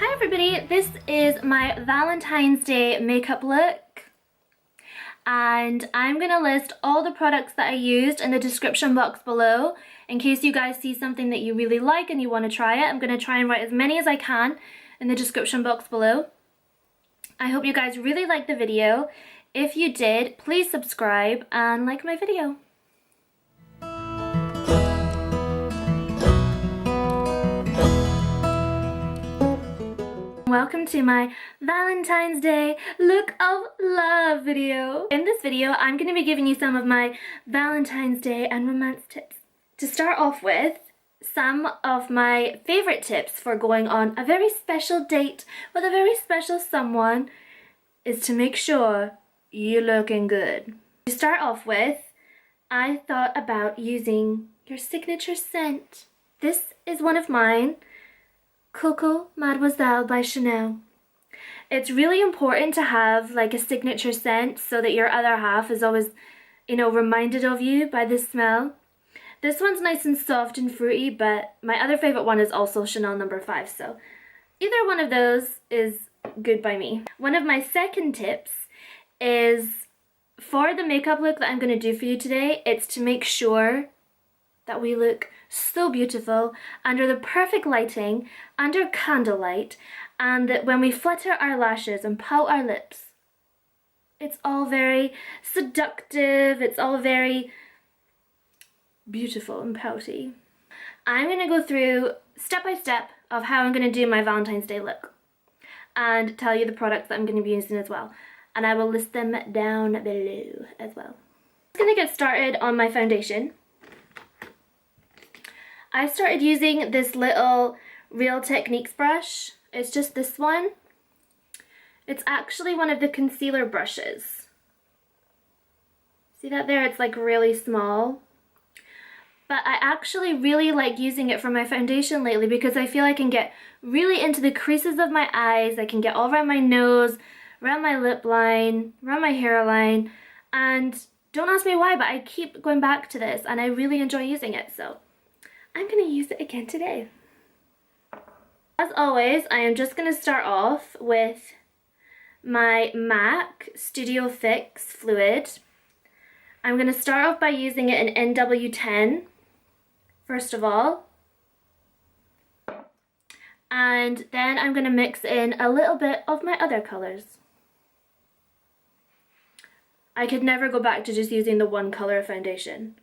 Hi everybody, this is my Valentine's Day makeup look and I'm going to list all the products that I used in the description box below in case you guys see something that you really like and you want to try it. I'm going to try and write as many as I can in the description box below. I hope you guys really liked the video. If you did, please subscribe and like my video. Welcome to my Valentine's Day look of love video. In this video, I'm going to be giving you some of my Valentine's Day and romance tips. To start off with, some of my favorite tips for going on a very special date with a very special someone is to make sure you're looking good. To start off with, I thought about using your signature scent. This is one of mine. Coco Mademoiselle by Chanel. It's really important to have like a signature scent so that your other half is always, reminded of you by this smell. This one's nice and soft and fruity, but my other favorite one is also Chanel No. 5, so either one of those is good by me. One of my second tips is for the makeup look that I'm going to do for you today, it's to make sure that we look so beautiful under the perfect lighting, under candlelight, and that when we flutter our lashes and pout our lips, it's all very seductive, it's all very beautiful and pouty. I'm going to go through step by step of how I'm going to do my Valentine's Day look and tell you the products that I'm going to be using as well, and I will list them down below as well. I'm going to get started on my foundation. I started using this little Real Techniques brush. It's just this one. It's actually one of the concealer brushes. See that there? It's like really small. But I actually really like using it for my foundation lately because I feel I can get really into the creases of my eyes. I can get all around my nose, around my lip line, around my hairline. And don't ask me why, but I keep going back to this and I really enjoy using it. So I'm going to use it again today. As always, I am just going to start off with my MAC Studio Fix Fluid. I'm going to start off by using it in NW10, first of all. And then I'm going to mix in a little bit of my other colours. I could never go back to just using the one colour of foundation.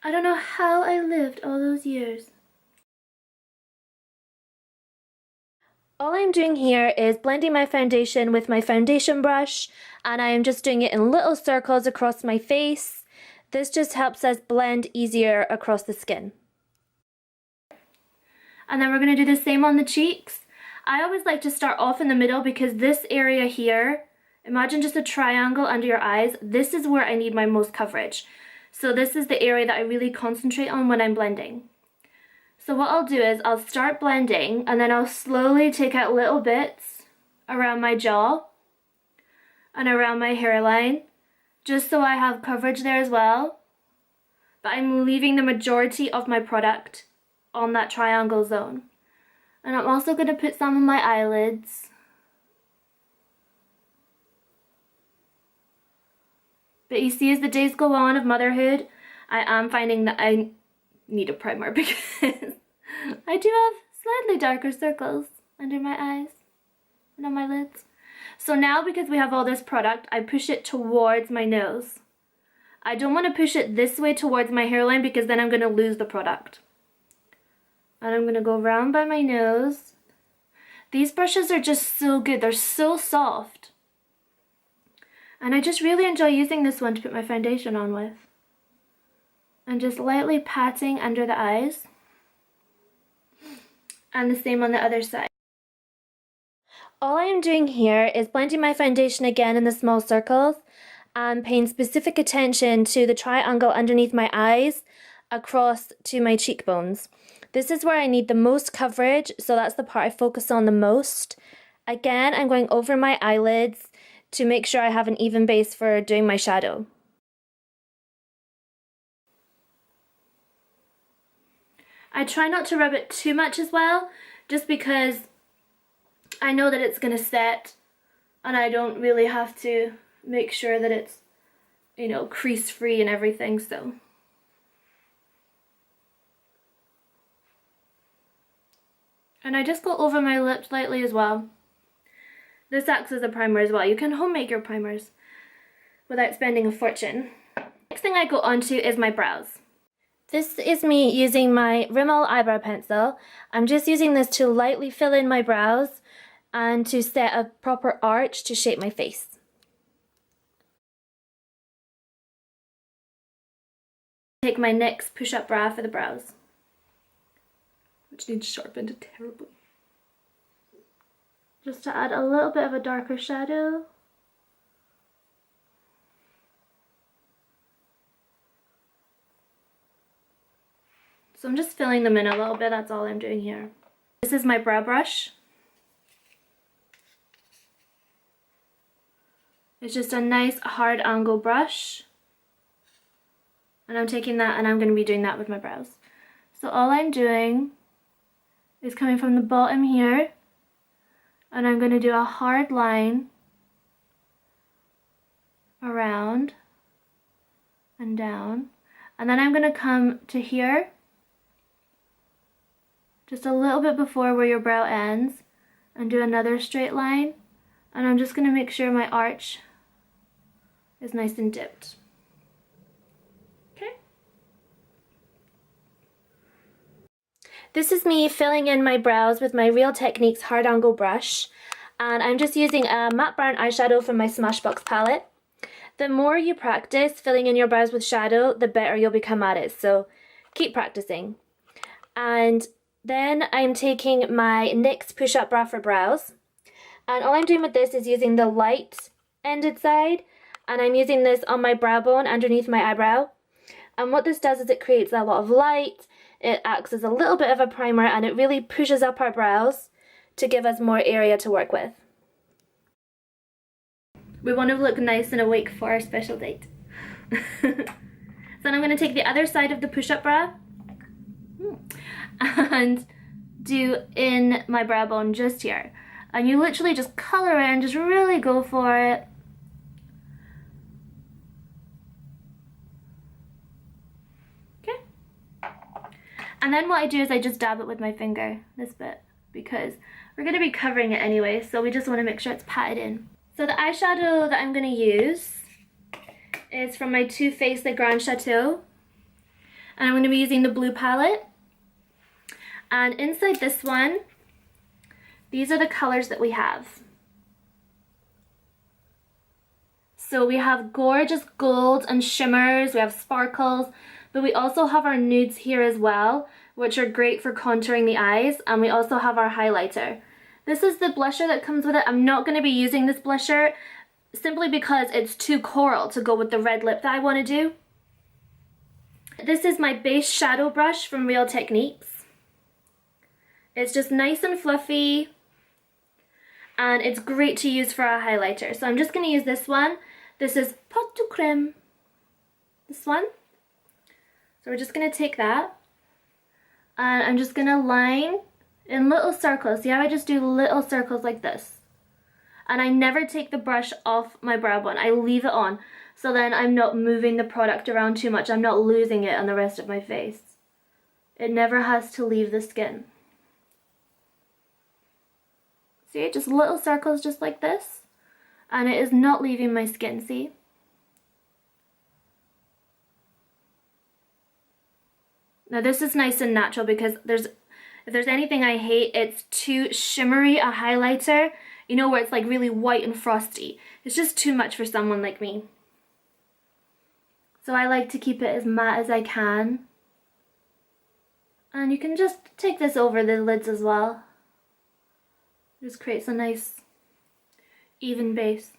I don't know how I lived all those years. All I'm doing here is blending my foundation with my foundation brush, and I am just doing it in little circles across my face. This just helps us blend easier across the skin. And then we're going to do the same on the cheeks. I always like to start off in the middle because this area here, imagine just a triangle under your eyes, this is where I need my most coverage. So this is the area that I really concentrate on when I'm blending. So what I'll do is I'll start blending and then I'll slowly take out little bits around my jaw and around my hairline, just so I have coverage there as well. But I'm leaving the majority of my product on that triangle zone. And I'm also going to put some on my eyelids. But you see, as the days go on of motherhood, I am finding that I need a primer because I do have slightly darker circles under my eyes and on my lids. So now, because we have all this product, I push it towards my nose. I don't want to push it this way towards my hairline because then I'm going to lose the product. And I'm going to go around by my nose. These brushes are just so good. They're so soft. And I just really enjoy using this one to put my foundation on with. And just lightly patting under the eyes. And the same on the other side. All I am doing here is blending my foundation again in the small circles and paying specific attention to the triangle underneath my eyes across to my cheekbones. This is where I need the most coverage, so that's the part I focus on the most. Again, I'm going over my eyelids to make sure I have an even base for doing my shadow. I try not to rub it too much as well, just because I know that it's gonna set, and I don't really have to make sure that it's, you know, crease free and everything, so. And I just go over my lips lightly as well. This acts as a primer as well. You can home make your primers without spending a fortune. Next thing I go on to is my brows. This is me using my Rimmel eyebrow pencil. I'm just using this to lightly fill in my brows and to set a proper arch to shape my face. Take my NYX push-up brow for the brows, which needs sharpened terribly. Just to add a little bit of a darker shadow. So I'm just filling them in a little bit, that's all I'm doing here. This is my brow brush. It's just a nice hard angle brush. And I'm taking that and I'm going to be doing that with my brows. So all I'm doing is coming from the bottom here, and I'm going to do a hard line around and down. And then I'm going to come to here, just a little bit before where your brow ends, and do another straight line. And I'm just going to make sure my arch is nice and dipped. Okay. This is me filling in my brows with my Real Techniques hard angle brush. And I'm just using a matte brown eyeshadow from my Smashbox palette. The more you practice filling in your brows with shadow, the better you'll become at it. So keep practicing. And then I'm taking my NYX push-up brow for brows. And all I'm doing with this is using the light ended side. And I'm using this on my brow bone underneath my eyebrow. And what this does is it creates a lot of light. It acts as a little bit of a primer, and it really pushes up our brows to give us more area to work with. We want to look nice and awake for our special date. So then I'm going to take the other side of the push-up brow and do in my brow bone just here. And you literally just color in, just really go for it. Okay. And then what I do is I just dab it with my finger, this bit, because we're going to be covering it anyway, so we just want to make sure it's patted in. So the eyeshadow that I'm going to use is from my Too Faced Le Grand Chateaux. And I'm going to be using the blue palette. And inside this one, these are the colors that we have. So we have gorgeous golds and shimmers, we have sparkles, but we also have our nudes here as well, which are great for contouring the eyes, and we also have our highlighter. This is the blusher that comes with it. I'm not going to be using this blusher simply because it's too coral to go with the red lip that I want to do. This is my base shadow brush from Real Techniques. It's just nice and fluffy, and it's great to use for a highlighter. So I'm just going to use this one. This is Pot de Crème. This one. So we're just going to take that, and I'm just going to line in little circles. See how I just do little circles like this? And I never take the brush off my brow bone. I leave it on. So then I'm not moving the product around too much. I'm not losing it on the rest of my face. It never has to leave the skin. See, just little circles just like this. And it is not leaving my skin, see? Now this is nice and natural because if there's anything I hate, it's too shimmery a highlighter. You know, where it's like really white and frosty. It's just too much for someone like me. So I like to keep it as matte as I can. And you can just take this over the lids as well. Just creates a nice even base.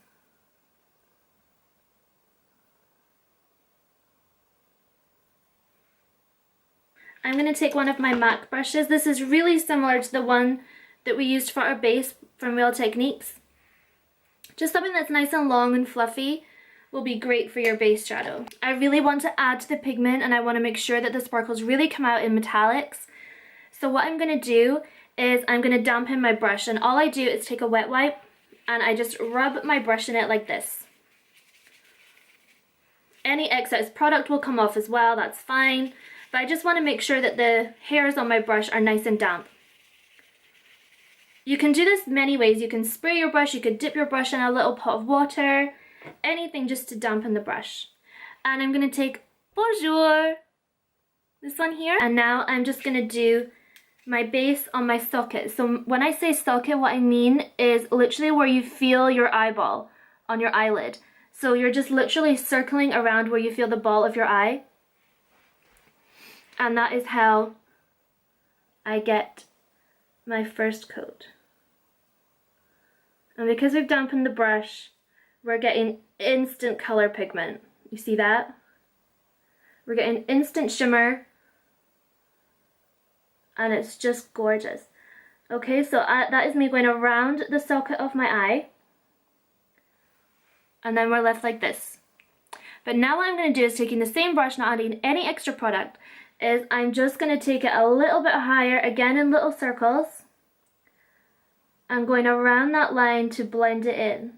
I'm going to take one of my MAC brushes. This is really similar to the one that we used for our base from Real Techniques. Just something that's nice and long and fluffy will be great for your base shadow. I really want to add to the pigment, and I want to make sure that the sparkles really come out in metallics. So what I'm going to do is I'm going to dampen my brush, and all I do is take a wet wipe and I just rub my brush in it like this. Any excess product will come off as well, that's fine, but I just want to make sure that the hairs on my brush are nice and damp. You can do this many ways. You can spray your brush, you could dip your brush in a little pot of water, anything just to dampen the brush. And I'm going to take Bonjour, this one here, and now I'm just going to do my base on my socket. So when I say socket, what I mean is literally where you feel your eyeball on your eyelid. So you're just literally circling around where you feel the ball of your eye. And that is how I get my first coat. And because we've dampened the brush, we're getting instant color pigment. You see that? We're getting instant shimmer. And it's just gorgeous. Okay, so that is me going around the socket of my eye. And then we're left like this. But now what I'm going to do is taking the same brush, not adding any extra product, is I'm just going to take it a little bit higher, again in little circles. I'm going around that line to blend it in.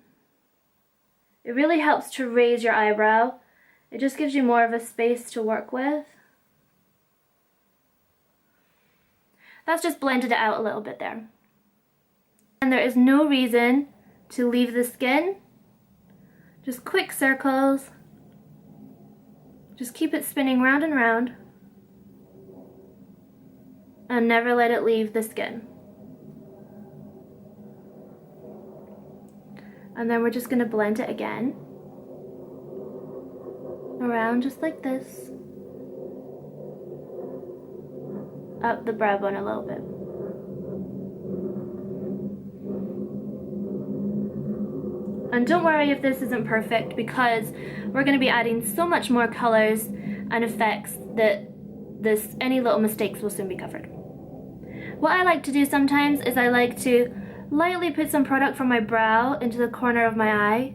It really helps to raise your eyebrow. It just gives you more of a space to work with. That's just blended it out a little bit there. And there is no reason to leave the skin. Just quick circles. Just keep it spinning round and round. And never let it leave the skin. And then we're just going to blend it again. Around just like this. Up the brow bone a little bit. And don't worry if this isn't perfect, because we're going to be adding so much more colors and effects that any little mistakes will soon be covered. What I like to do sometimes is I like to lightly put some product from my brow into the corner of my eye.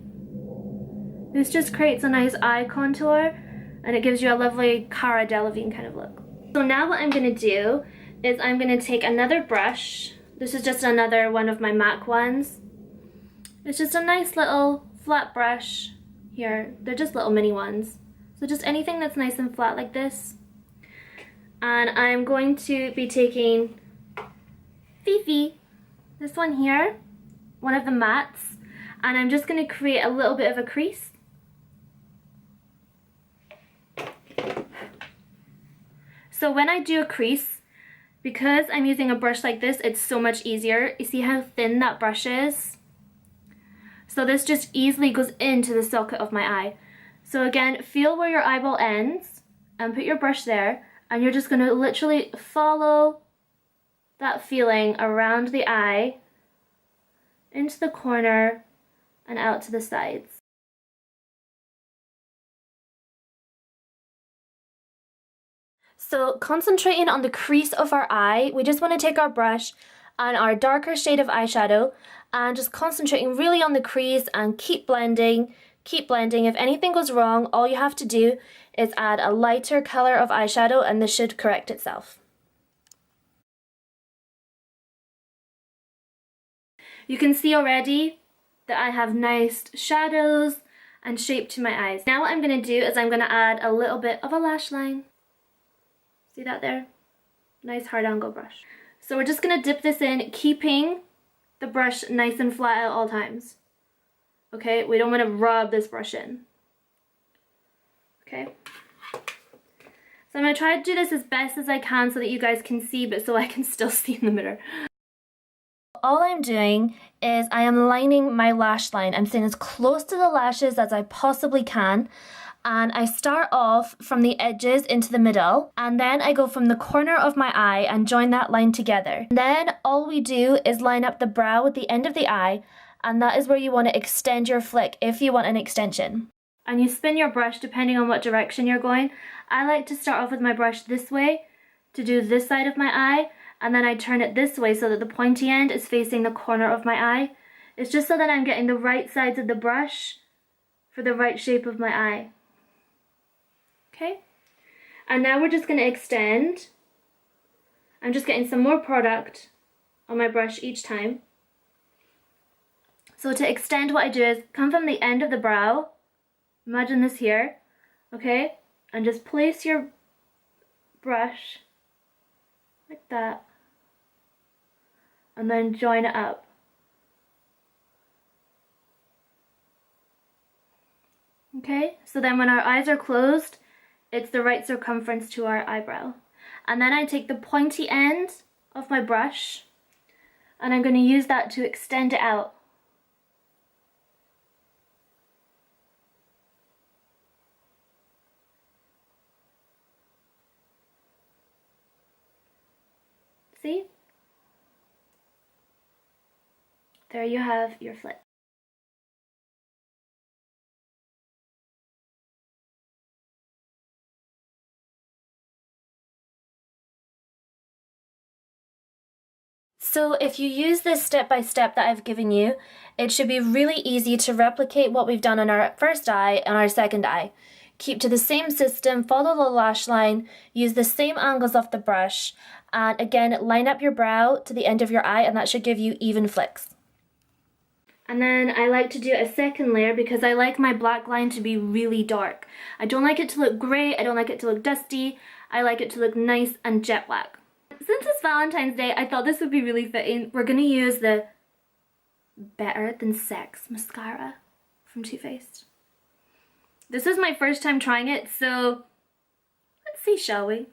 This just creates a nice eye contour and it gives you a lovely Cara Delevingne kind of look. So now what I'm going to do is I'm going to take another brush. This is just another one of my MAC ones. It's just a nice little flat brush here. They're just little mini ones. So just anything that's nice and flat like this. And I'm going to be taking Fifi, this one here, one of the mattes, and I'm just going to create a little bit of a crease. So when I do a crease, because I'm using a brush like this, it's so much easier. You see how thin that brush is? So this just easily goes into the socket of my eye. So again, feel where your eyeball ends and put your brush there, and you're just going to literally follow that feeling around the eye, into the corner, and out to the sides. So concentrating on the crease of our eye, we just want to take our brush and our darker shade of eyeshadow and just concentrating really on the crease and keep blending, keep blending. If anything goes wrong, all you have to do is add a lighter color of eyeshadow and this should correct itself. You can see already that I have nice shadows and shape to my eyes. Now what I'm going to do is I'm going to add a little bit of a lash line. See that there? Nice hard angle brush. So we're just going to dip this in, keeping the brush nice and flat at all times. Okay, we don't want to rub this brush in. Okay. So I'm going to try to do this as best as I can so that you guys can see, but so I can still see in the mirror. All I'm doing is I am lining my lash line. I'm staying as close to the lashes as I possibly can. And I start off from the edges into the middle, and then I go from the corner of my eye and join that line together. And then all we do is line up the brow with the end of the eye, and that is where you want to extend your flick if you want an extension. And you spin your brush depending on what direction you're going. I like to start off with my brush this way to do this side of my eye, and then I turn it this way so that the pointy end is facing the corner of my eye. It's just so that I'm getting the right sides of the brush for the right shape of my eye. Okay, and now we're just going to extend. I'm just getting some more product on my brush each time. So to extend, what I do is come from the end of the brow, imagine this here, okay, and just place your brush like that, and then join it up. Okay, so then when our eyes are closed, it's the right circumference to our eyebrow. And then I take the pointy end of my brush and I'm going to use that to extend it out. See? There you have your flip. So if you use this step-by-step that I've given you, it should be really easy to replicate what we've done on our first eye and our second eye. Keep to the same system, follow the lash line, use the same angles of the brush, and again, line up your brow to the end of your eye, and that should give you even flicks. And then I like to do a second layer because I like my black line to be really dark. I don't like it to look grey, I don't like it to look dusty, I like it to look nice and jet black. Since it's Valentine's Day, I thought this would be really fitting. We're going to use the Better Than Sex mascara from Too Faced. This is my first time trying it, so let's see, shall we?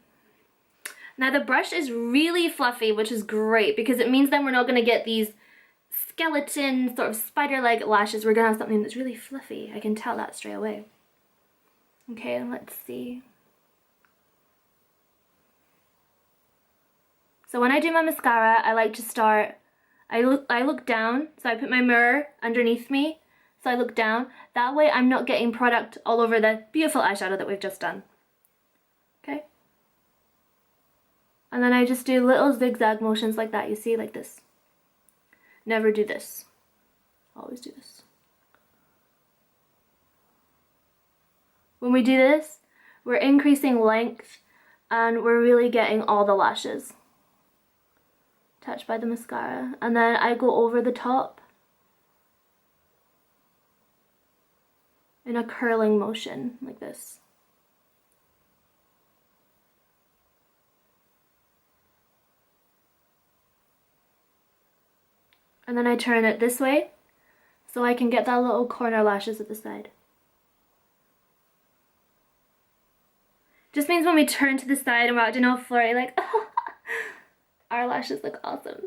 Now the brush is really fluffy, which is great because it means then we're not going to get these skeleton sort of spider-like lashes. We're going to have something that's really fluffy. I can tell that straight away. Okay, let's see. So when I do my mascara, I like to start, I look down, so I put my mirror underneath me, so I look down. That way I'm not getting product all over the beautiful eyeshadow that we've just done. Okay? And then I just do little zigzag motions like that, you see, like this. Never do this. Always do this. When we do this, we're increasing length and we're really getting all the lashes touched by the mascara. And then I go over the top in a curling motion like this. And then I turn it this way so I can get that little corner lashes at the side. Just means when we turn to the side and we're acting all flirty, like, our lashes look awesome.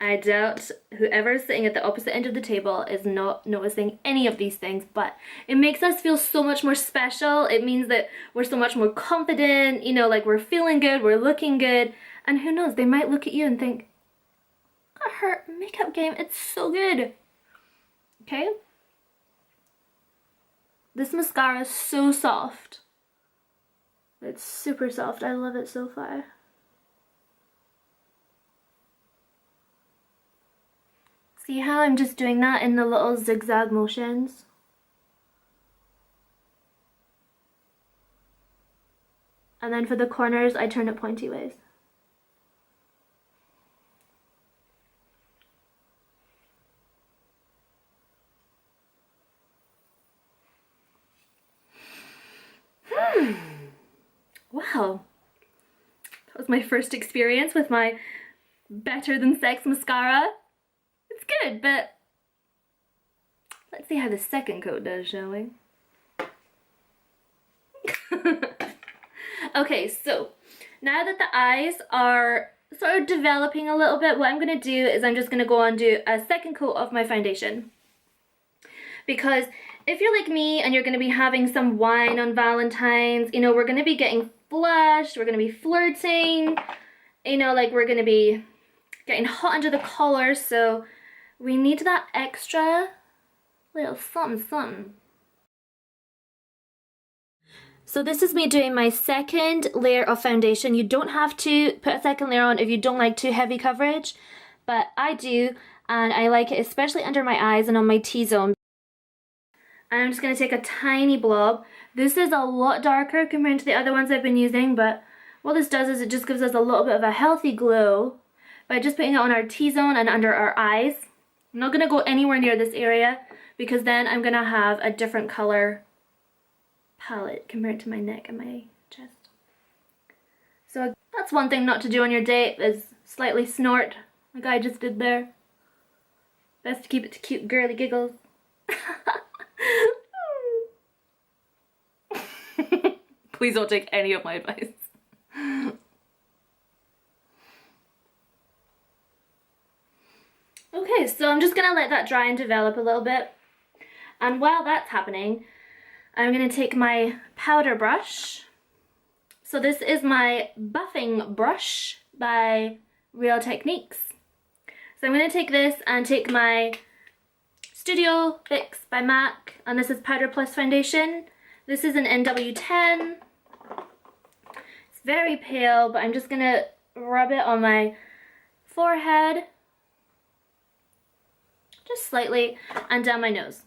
I doubt whoever's sitting at the opposite end of the table is not noticing any of these things, but it makes us feel so much more special. It means that we're so much more confident, you know, like we're feeling good, we're looking good, and who knows, they might look at you and think, God, her makeup game, it's so good. Okay? This mascara is so soft. It's super soft. I love it so far. See how I'm just doing that in the little zigzag motions? And then for the corners, I turn it pointy ways. Wow. That was my first experience with my Better Than Sex mascara. It's good, but let's see how the second coat does, shall we? Okay, so now that the eyes are sort of developing a little bit, what I'm going to do is I'm just going to go and do a second coat of my foundation. Because if you're like me and you're going to be having some wine on Valentine's, you know, we're going to be getting flushed, we're going to be flirting, you know, like we're going to be getting hot under the collar, so we need that extra little something something. So this is me doing my second layer of foundation. You don't have to put a second layer on if you don't like too heavy coverage, but I do, and I like it especially under my eyes and on my T-zone. And I'm just going to take a tiny blob. This is a lot darker compared to the other ones I've been using, but What this does is it just gives us a little bit of a healthy glow by just putting it on our T-zone and under our eyes. I'm not going to go anywhere near this area because then I'm going to have a different color palette compared to my neck and my chest. So that's one thing not to do on your date, is slightly snort like I just did there. Best to keep it to cute girly giggles. Please don't take any of my advice. Okay, so I'm just gonna let that dry and develop a little bit. And while that's happening, I'm gonna take my powder brush. So this is my buffing brush by Real Techniques. So I'm gonna take this and take my Studio Fix by MAC, and this is Powder Plus Foundation. This is an NW10. It's very pale, but I'm just gonna rub it on my forehead, just slightly, and down my nose.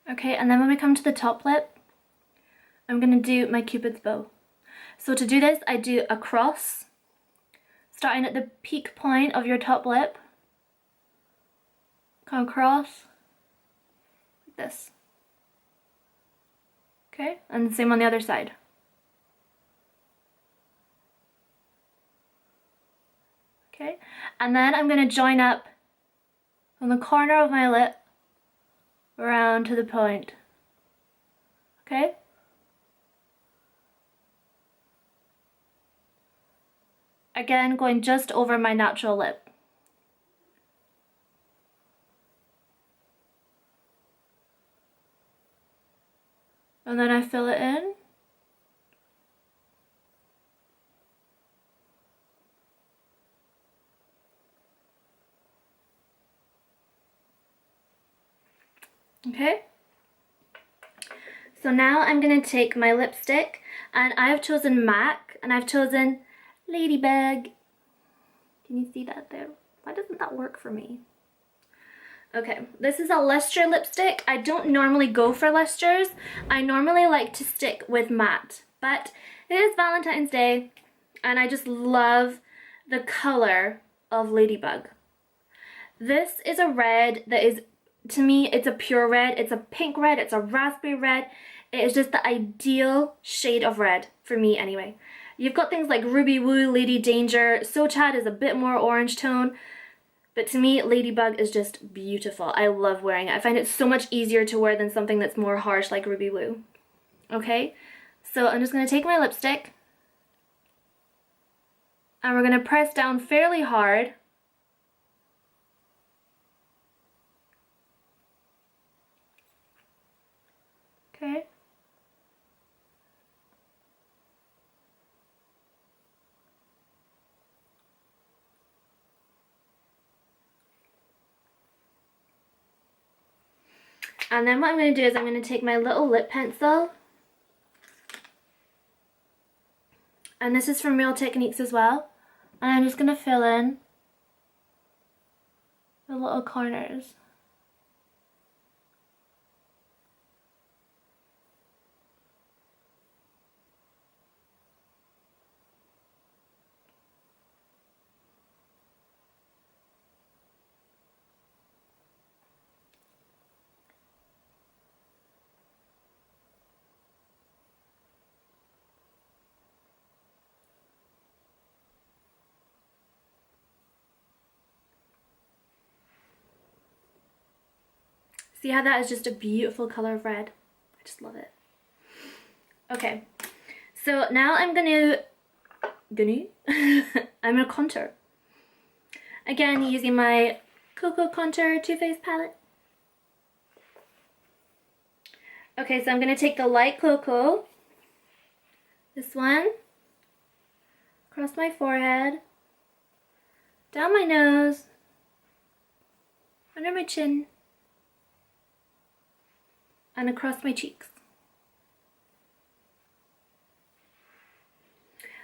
Okay, and then when we come to the top lip, I'm gonna do my Cupid's bow. So to do this, I do a cross, starting at the peak point of your top lip, come across, like this. Okay, and the same on the other side. Okay, and then I'm gonna join up from the corner of my lip around to the point. Okay? Again, going just over my natural lip. And then I fill it in. Okay, so now I'm going to take my lipstick, and I've chosen MAC, and I've chosen Ladybug. Can you see that there? Why doesn't that work for me? Okay, this is a luster lipstick. I don't normally go for lusters. I normally like to stick with matte, but it is Valentine's Day, and I just love the color of Ladybug. This is a red that is, to me, it's a pure red. It's a pink red, it's a raspberry red. It is just the ideal shade of red, for me anyway. You've got things like Ruby Woo, Lady Danger, So Chad is a bit more orange tone, but to me, Ladybug is just beautiful. I love wearing it. I find it so much easier to wear than something that's more harsh like Ruby Woo. Okay, so I'm just going to take my lipstick, and we're going to press down fairly hard. Okay. And then what I'm going to do is I'm going to take my little lip pencil, and this is from Real Techniques as well, and I'm just going to fill in the little corners. See how that is just a beautiful color of red? I just love it. Okay, so now I'm gonna I'm gonna contour. Again, using my Cocoa Contour Too Faced palette. Okay, so I'm gonna take the light cocoa, this one, across my forehead, down my nose, under my chin, and across my cheeks.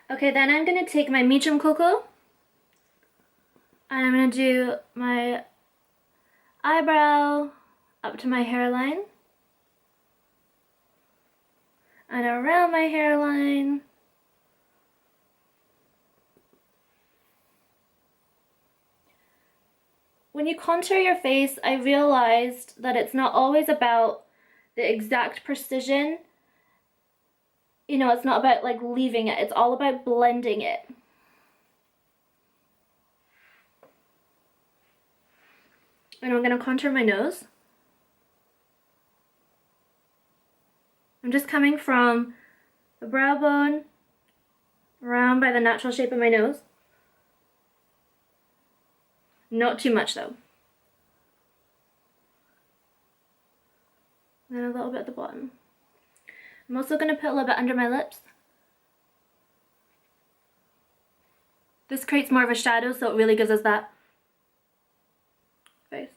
Okay, then I'm going to take my medium cocoa and I'm going to do my eyebrow up to my hairline and around my hairline. When you contour your face, I realized that it's not always about the exact precision. You know, it's not about like leaving it, it's all about blending it. And I'm going to contour my nose. I'm just coming from the brow bone around by the natural shape of my nose. Not too much though. And then a little bit at the bottom. I'm also going to put a little bit under my lips. This creates more of a shadow, so it really gives us that face.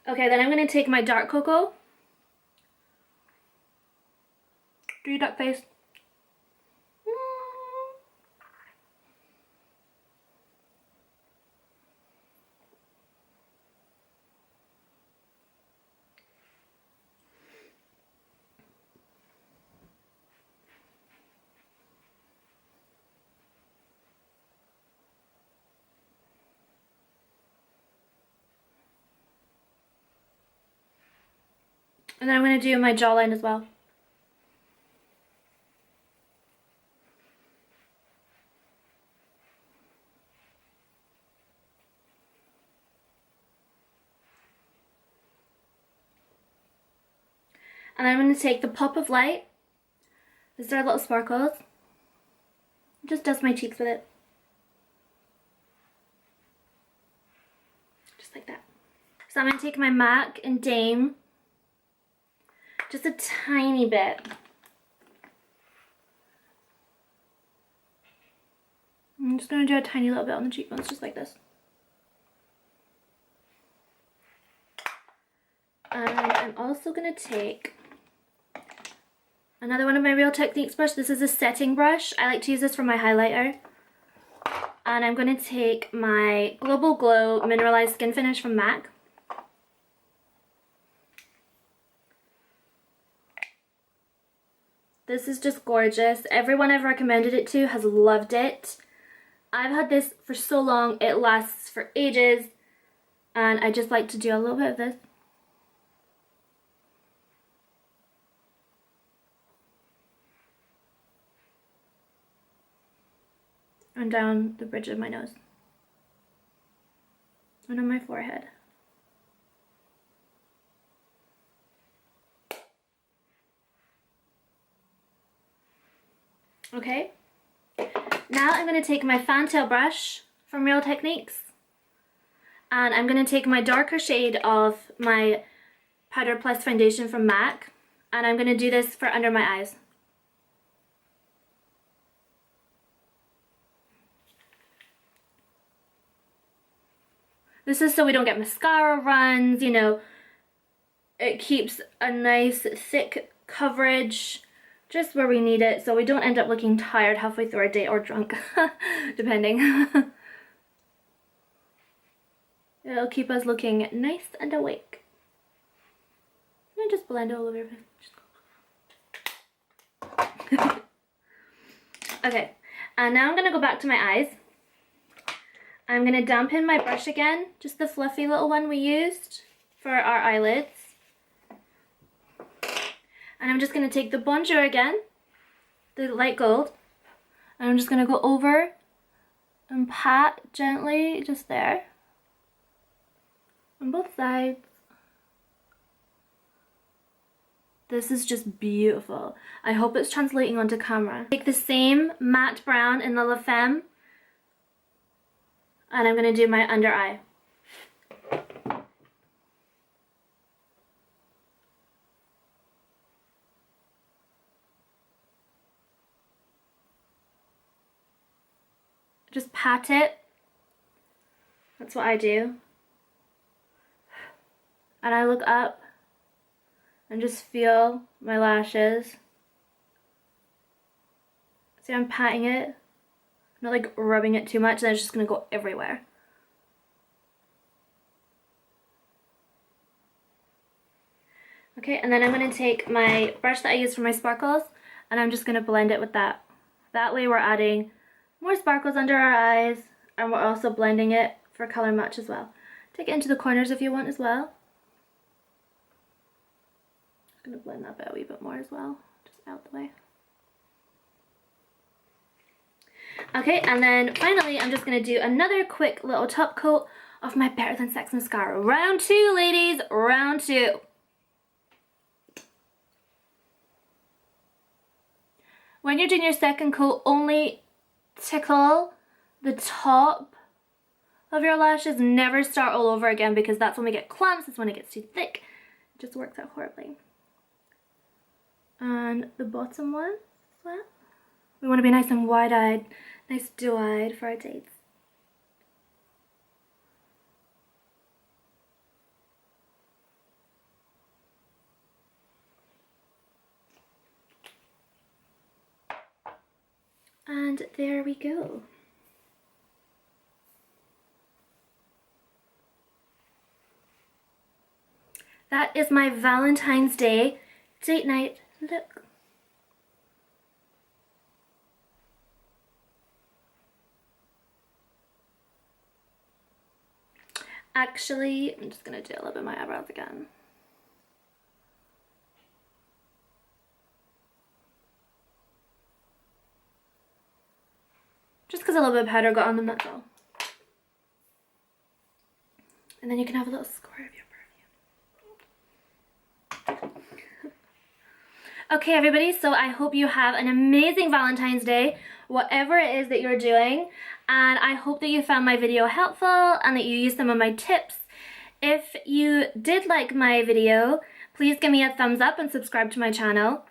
Okay, then I'm going to take my dark cocoa. Do your duck face. And then I'm going to do my jawline as well. And I'm going to take the Pop of Light. These are little sparkles. Just dust my cheeks with it. Just like that. So I'm going to take my MAC and Dame. Just a tiny bit. I'm just going to do a tiny little bit on the cheekbones, just like this. And I'm also going to take another one of my Real Techniques brush. This is a setting brush. I like to use this for my highlighter. And I'm going to take my Global Glow Mineralized Skin Finish from MAC. This is just gorgeous. Everyone I've recommended it to has loved it. I've had this for so long, it lasts for ages. And I just like to do a little bit of this. And down the bridge of my nose. And on my forehead. Okay, now I'm going to take my fantail brush from Real Techniques and I'm going to take my darker shade of my Powder Plus foundation from MAC and I'm going to do this for under my eyes. This is so we don't get mascara runs, you know, it keeps a nice thick coverage just where we need it, so we don't end up looking tired halfway through our day or drunk, depending. It'll keep us looking nice and awake. And just blend it all over your face. Okay, and now I'm going to go back to my eyes. I'm going to dampen my brush again, just the fluffy little one we used for our eyelids. And I'm just going to take the Bonjour again, the light gold, and I'm just going to go over and pat gently just there on both sides. This is just beautiful. I hope it's translating onto camera. Take the same matte brown in the La Femme and I'm going to do my under eye. Just pat it. That's what I do. And I look up and just feel my lashes. See, I'm patting it, not like rubbing it too much, then it's just gonna go everywhere. Okay, and then I'm gonna take my brush that I use for my sparkles, and I'm just gonna blend it with that. That way we're adding more sparkles under our eyes, and we're also blending it for color match as well. Take it into the corners if you want as well. I'm gonna blend that bit a wee bit more as well, just out the way. Okay, and then finally I'm just gonna do another quick little top coat of my Better Than Sex mascara. Round 2, ladies, round 2. When you're doing your second coat, only tickle the top of your lashes. Never start all over again, because that's when we get clumps, that's when it gets too thick. It just works out horribly. And the bottom one as well. We want to be nice and wide-eyed, nice doe-eyed for our dates. And there we go. That is my Valentine's Day date night look. Actually, I'm just gonna do a little bit of my eyebrows again. Just because a little bit of powder got on them, that's all. And then you can have a little squirt of your perfume. Okay, everybody, so I hope you have an amazing Valentine's Day, whatever it is that you're doing. And I hope that you found my video helpful and that you used some of my tips. If you did like my video, please give me a thumbs up and subscribe to my channel.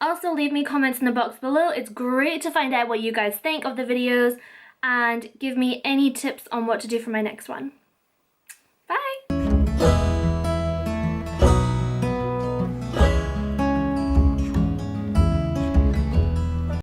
Also, leave me comments in the box below. It's great to find out what you guys think of the videos and give me any tips on what to do for my next one.